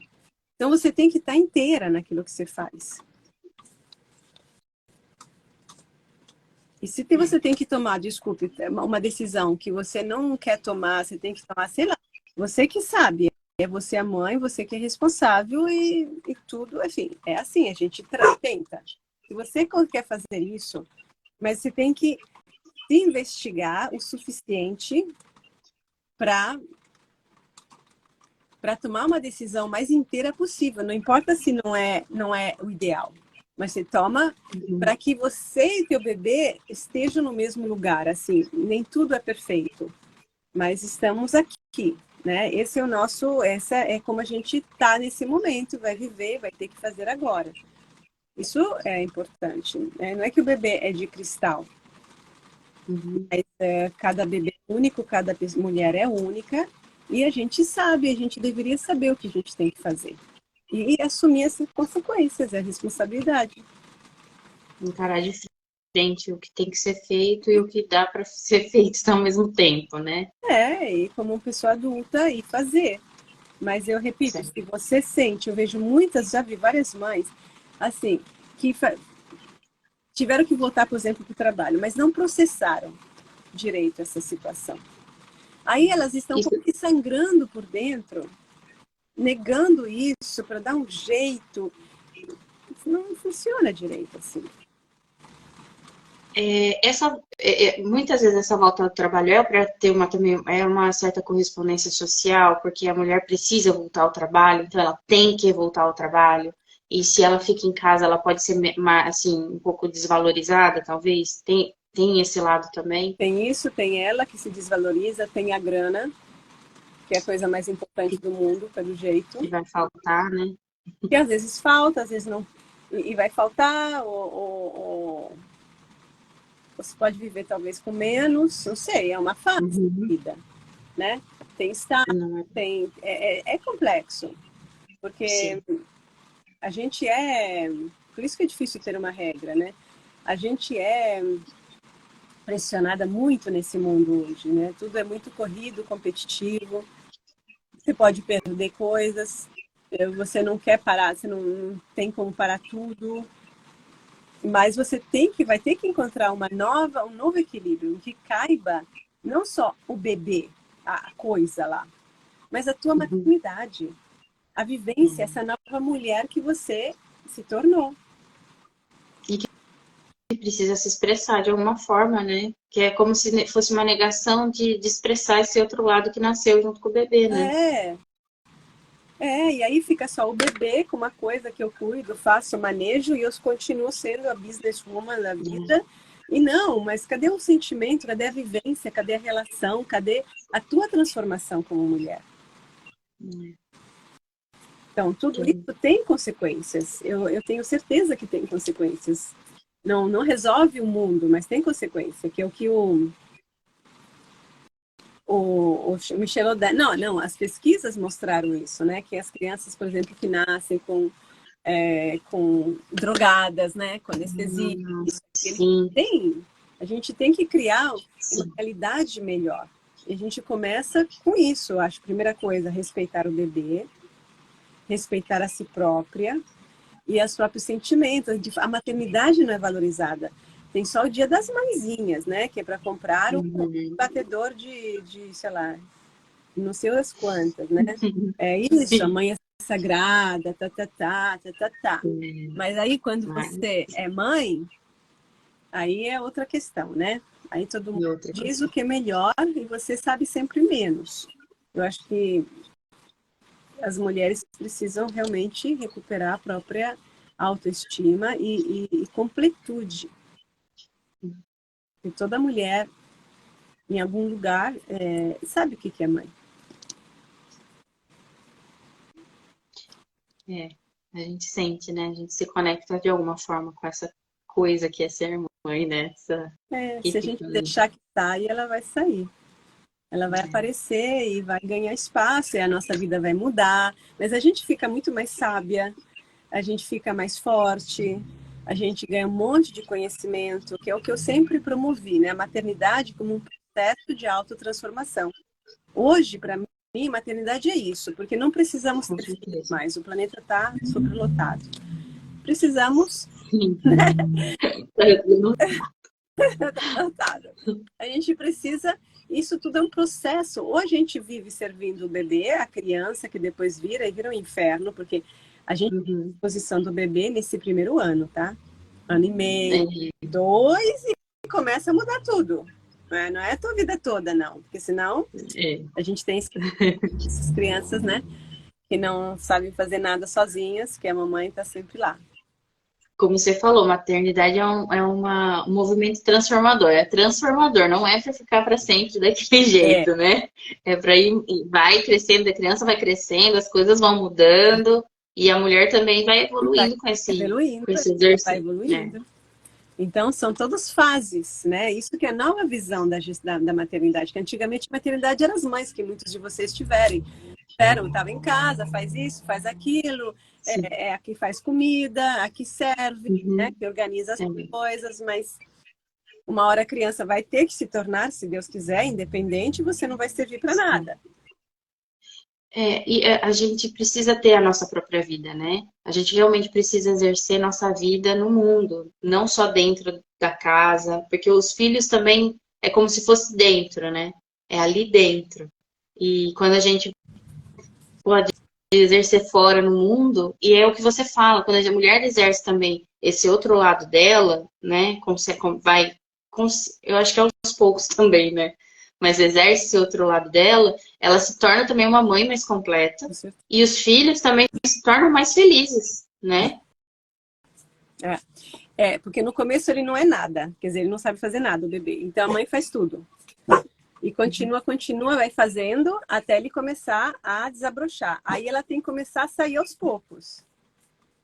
Então, você tem que estar inteira naquilo que você faz. E se você tem que tomar, desculpe, uma decisão que você não quer tomar, você tem que tomar, sei lá, você que sabe. É você a mãe, você que é responsável e tudo, enfim, é assim, a gente tenta. Se você quer fazer isso, mas você tem que se investigar o suficiente para tomar uma decisão mais inteira possível. Não importa se não é o ideal, mas você toma para que você e teu bebê estejam no mesmo lugar. Assim, nem tudo é perfeito, mas estamos aqui, né? Esse é o nosso, essa é como a gente está nesse momento, vai viver, vai ter que fazer agora. Isso é importante, né? Não é que o bebê é de cristal. Mas, cada bebê é único, cada mulher é única, e a gente sabe, a gente deveria saber o que a gente tem que fazer. E assumir as consequências, a responsabilidade. Encarar de frente o que tem que ser feito e o que dá para ser feito ao mesmo tempo, né? E como uma pessoa adulta, e fazer. Mas eu repito, Certo. se você sente, eu vejo muitas, já vi várias mães, assim, que tiveram que voltar, por exemplo, para o trabalho, mas não processaram direito essa situação. Aí elas estão como que sangrando por dentro, negando isso para dar um jeito. Não funciona direito assim. Muitas vezes essa volta ao trabalho é para ter uma certa correspondência social, porque a mulher precisa voltar ao trabalho, então ela tem que voltar ao trabalho. E se ela fica em casa, ela pode ser assim, um pouco desvalorizada, talvez. Tem esse lado também. Tem isso, tem ela que se desvaloriza, tem a grana, que é a coisa mais importante do mundo, pelo jeito. Que vai faltar, né? Que às vezes falta, às vezes não. E vai faltar, ou você pode viver talvez com menos, não sei, é uma fase da vida, né? Tem estágio, é complexo, porque Sim. a gente por isso que é difícil ter uma regra, né? A gente é pressionada muito nesse mundo hoje, né? Tudo é muito corrido, competitivo, você pode perder coisas, você não quer parar, você não tem como parar tudo. Mas você vai ter que encontrar um novo equilíbrio, em que caiba não só o bebê, a coisa lá, mas a tua maternidade, a vivência, essa nova mulher que você se tornou. E que precisa se expressar de alguma forma, né? Que é como se fosse uma negação de expressar esse outro lado que nasceu junto com o bebê, né? E aí fica só o bebê com uma coisa que eu cuido, faço, manejo, e eu continuo sendo a businesswoman da vida. E não, mas cadê o sentimento, cadê a vivência, cadê a relação, cadê a tua transformação como mulher? Então, tudo isso tem consequências. Eu tenho certeza que tem consequências. Não resolve o mundo, mas tem consequência, que é o que o Michel Odell... Não, as pesquisas mostraram isso, né? Que as crianças, por exemplo, que nascem com drogadas, né? Com anestesia. A gente tem que criar uma realidade melhor. E a gente começa com isso, eu acho. Primeira coisa, respeitar o bebê, respeitar a si própria e os próprios sentimentos. A maternidade não é valorizada. Tem só o dia das mãezinhas, né? Que é para comprar um batedor de, sei lá, não sei as quantas, né? É isso, a mãe é sagrada, tá. Mas aí, quando você é mãe, aí é outra questão, né? Aí todo mundo diz o que é melhor e você sabe sempre menos. Eu acho que as mulheres precisam realmente recuperar a própria autoestima e completude. E toda mulher, em algum lugar, sabe o que é mãe. A gente sente, né? A gente se conecta de alguma forma com essa coisa que é ser mãe, né? Se a gente deixar que saia, ela vai sair. Ela vai aparecer e vai ganhar espaço, e a nossa vida vai mudar. Mas a gente fica muito mais sábia, a gente fica mais forte, a gente ganha um monte de conhecimento, que é o que eu sempre promovi, né? A maternidade como um processo de autotransformação. Hoje, para mim, maternidade é isso, porque não precisamos ter filhos mais, o planeta está superlotado. Precisamos Adotado. A gente precisa, isso tudo é um processo. Ou a gente vive servindo o bebê, a criança, que depois vira um inferno, porque a gente tem a exposição do bebê nesse primeiro ano, tá? Ano e meio, 2, e começa a mudar tudo. Não é a tua vida toda, não. Porque senão a gente tem essas crianças, né? Que não sabem fazer nada sozinhas, que a mamãe tá sempre lá. Como você falou, maternidade um movimento transformador. É transformador, não é para ficar para sempre daquele jeito, né? É para ir, vai crescendo, a criança vai crescendo, as coisas vão mudando e a mulher também vai evoluindo com esse exercício. Vai evoluindo. Então, são todas fases, né? Isso que é a nova visão da maternidade, que antigamente a maternidade eram as mães que muitos de vocês tiveram, estava em casa, faz isso, faz aquilo, aqui faz comida, aqui serve, né? Que organiza as coisas, mas uma hora a criança vai ter que se tornar, se Deus quiser, independente, e você não vai servir para nada. E a gente precisa ter a nossa própria vida, né? A gente realmente precisa exercer nossa vida no mundo, não só dentro da casa, porque os filhos também é como se fosse dentro, né? É ali dentro. E quando a gente pode exercer fora no mundo, e é o que você fala, quando a mulher exerce também esse outro lado dela, né? Eu acho que é aos poucos também, né? Mas exerce esse outro lado dela, ela se torna também uma mãe mais completa. E os filhos também se tornam mais felizes, né? Porque no começo ele não é nada. Quer dizer, ele não sabe fazer nada, o bebê. Então a mãe faz tudo. E continua, vai fazendo até ele começar a desabrochar. Aí ela tem que começar a sair aos poucos.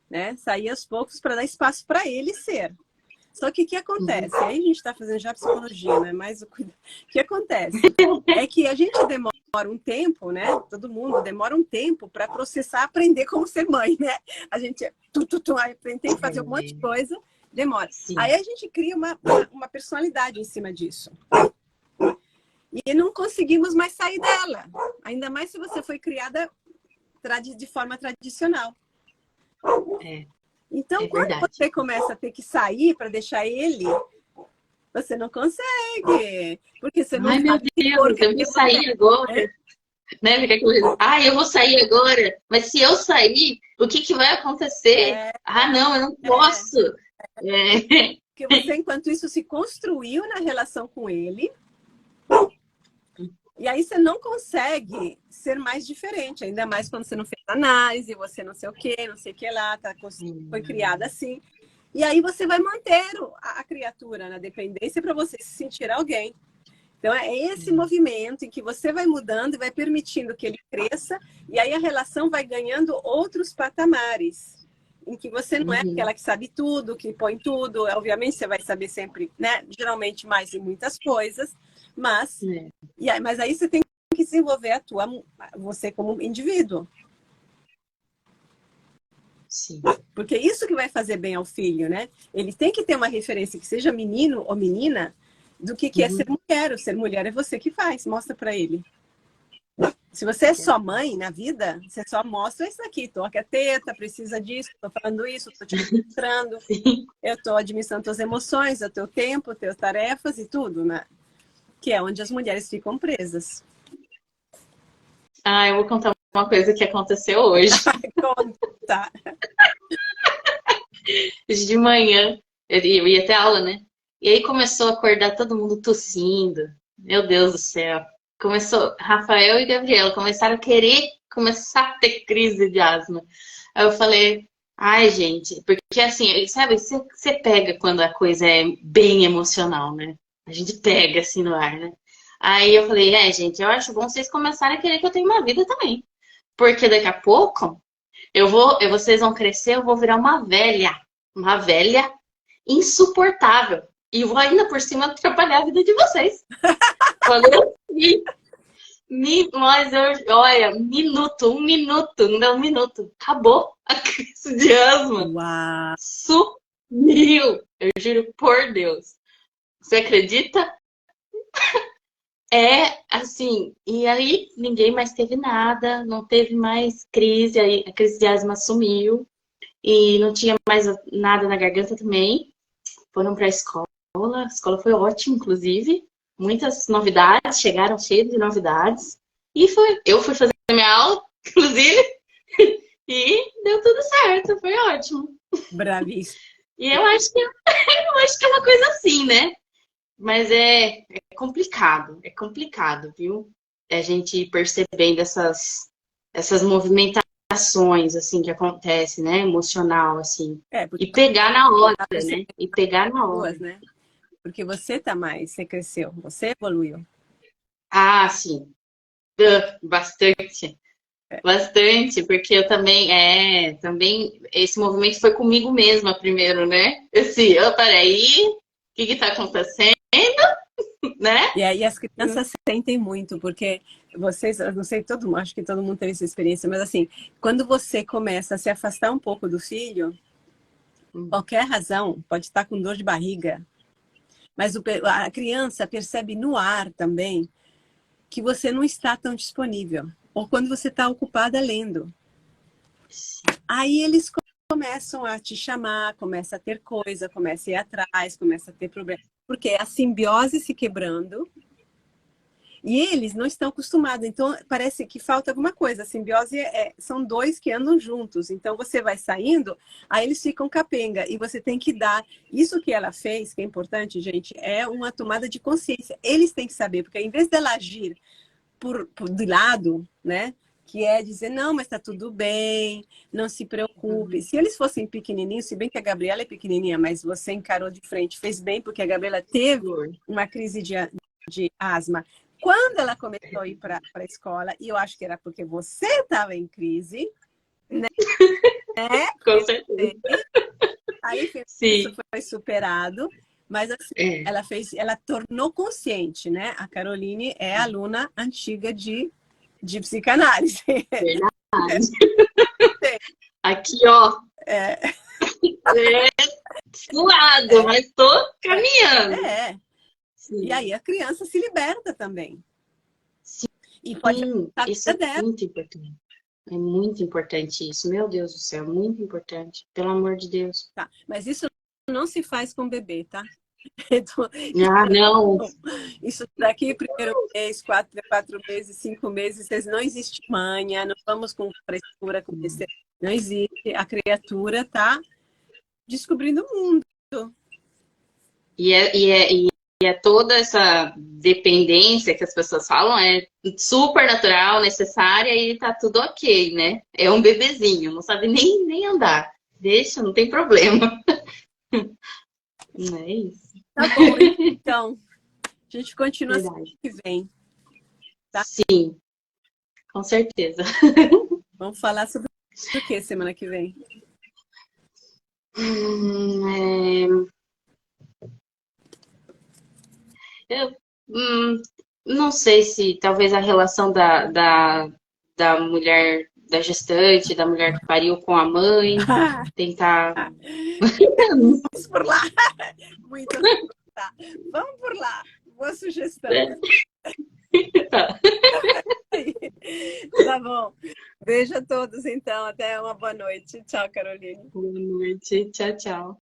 Né? Sair aos poucos para dar espaço para ele ser. Só que o que acontece? Aí a gente está fazendo já psicologia, né? Mas o que acontece é que a gente demora um tempo, né? Todo mundo demora um tempo para processar, aprender como ser mãe, né? A gente tem que fazer um monte de coisa, demora. Sim. Aí a gente cria uma personalidade em cima disso. E não conseguimos mais sair dela. Ainda mais se você foi criada de forma tradicional. Então, quando você começa a ter que sair para deixar ele, você não consegue. Porque você não meu Deus, eu vou sair agora. Né? Eu vou sair agora. Mas se eu sair, o que vai acontecer? Não, eu não posso. Porque você, enquanto isso, se construiu na relação com ele. E aí você não consegue ser mais diferente, ainda mais quando você não fez análise, você não sei o que lá, foi criada assim. E aí você vai manter a criatura na dependência para você se sentir alguém. Então é esse movimento em que você vai mudando e vai permitindo que ele cresça, e aí a relação vai ganhando outros patamares, em que você não é aquela que sabe tudo, que põe tudo, obviamente você vai saber sempre, né? Geralmente mais em muitas coisas, mas aí você tem que desenvolver você como indivíduo. Sim. Porque isso que vai fazer bem ao filho, né? Ele tem que ter uma referência que seja menino ou menina do que é ser mulher. O ser mulher é você que faz, mostra pra ele. Se você é só mãe na vida, você só mostra isso aqui. Toca a teta, precisa disso, tô falando isso, tô te mostrando. Eu tô administrando tuas emoções, o teu tempo, as tuas tarefas e tudo, né? Que é onde as mulheres ficam presas. Eu vou contar uma coisa que aconteceu hoje. Conta. De manhã, eu ia até aula, né? E aí começou a acordar todo mundo tossindo. Meu Deus do céu. Rafael e Gabriela começaram a começar a ter crise de asma. Aí eu falei, gente, porque assim, sabe, você pega quando a coisa é bem emocional, né? A gente pega assim no ar, né? Aí eu falei, gente, eu acho bom vocês começarem a querer que eu tenha uma vida também. Porque daqui a pouco, vocês vão crescer, eu vou virar uma velha insuportável. E vou ainda por cima atrapalhar a vida de vocês. Falei assim. Mas olha, um minuto, não deu um minuto. Acabou a crise de asma. Uau. Sumiu. Eu juro por Deus. Você acredita? Assim, e aí ninguém mais teve nada, não teve mais crise, aí a crise de asma sumiu e não tinha mais nada na garganta também. Foram pra escola, a escola foi ótima, inclusive. Muitas novidades, chegaram cheias de novidades. E eu fui fazer minha aula, inclusive, e deu tudo certo, foi ótimo. Bravíssimo. E eu acho que é uma coisa assim, né? Mas é complicado, viu? A gente ir percebendo essas movimentações, assim, que acontecem, né? Emocional, assim. Porque E pegar na hora, tá percebendo né? E pegar na hora. duas, né? Porque você tá mais, você cresceu, você evoluiu. Ah, sim. Bastante. Bastante, porque eu também, esse movimento foi comigo mesma primeiro, né? Assim, peraí, o que tá acontecendo, né? E aí as crianças sentem muito, porque vocês, eu não sei, acho que todo mundo teve essa experiência, mas assim, quando você começa a se afastar um pouco do filho, qualquer razão, pode estar com dor de barriga, mas a criança percebe no ar também que você não está tão disponível, ou quando você está ocupada lendo. Aí eles começam a te chamar, começa a ter coisa, começa a ir atrás, começa a ter problema. Porque é a simbiose se quebrando e eles não estão acostumados. Então, parece que falta alguma coisa. A simbiose são dois que andam juntos. Então, você vai saindo, aí eles ficam capenga. E você tem que dar... Isso que ela fez, que é importante, gente, é uma tomada de consciência. Eles têm que saber, porque em vez dela agir de lado, né? Que é dizer, não, mas tá tudo bem, não se preocupe. Se eles fossem pequenininhos, se bem que a Gabriela é pequenininha, mas você encarou de frente, fez bem, porque a Gabriela teve uma crise de asma. Quando ela começou a ir para a escola, e eu acho que era porque você estava em crise, né? Com certeza. Aí isso foi superado, mas assim, ela tornou consciente, né? A Caroline é aluna antiga de psicanálise. Verdade. Aqui, ó. Suado, mas tô caminhando. E aí a criança se liberta também. Sim, e pode isso é muito importante. É muito importante isso. Meu Deus do céu, muito importante. Pelo amor de Deus. Tá, mas isso não se faz com bebê, tá? Não. Isso daqui, primeiro mês, 4 meses, 5 meses, não existe manha, não vamos com frescura, com besteira. Não existe. A criatura tá descobrindo o mundo. E é toda essa dependência que as pessoas falam, é super natural, necessária e tá tudo ok, né? É um bebezinho, não sabe nem andar. Deixa, não tem problema. Não é isso. Tá bom, então. A gente continua semana que vem. Tá? Sim, com certeza. Vamos falar sobre o que semana que vem? Eu não sei se talvez a relação da mulher, da gestante, da mulher que pariu com a mãe, tentar... Vamos por lá. Muito tá. Vamos por lá. Boa sugestão. Tá. Tá bom. Beijo a todos, então. Até uma boa noite. Tchau, Caroline. Boa noite. Tchau, tchau.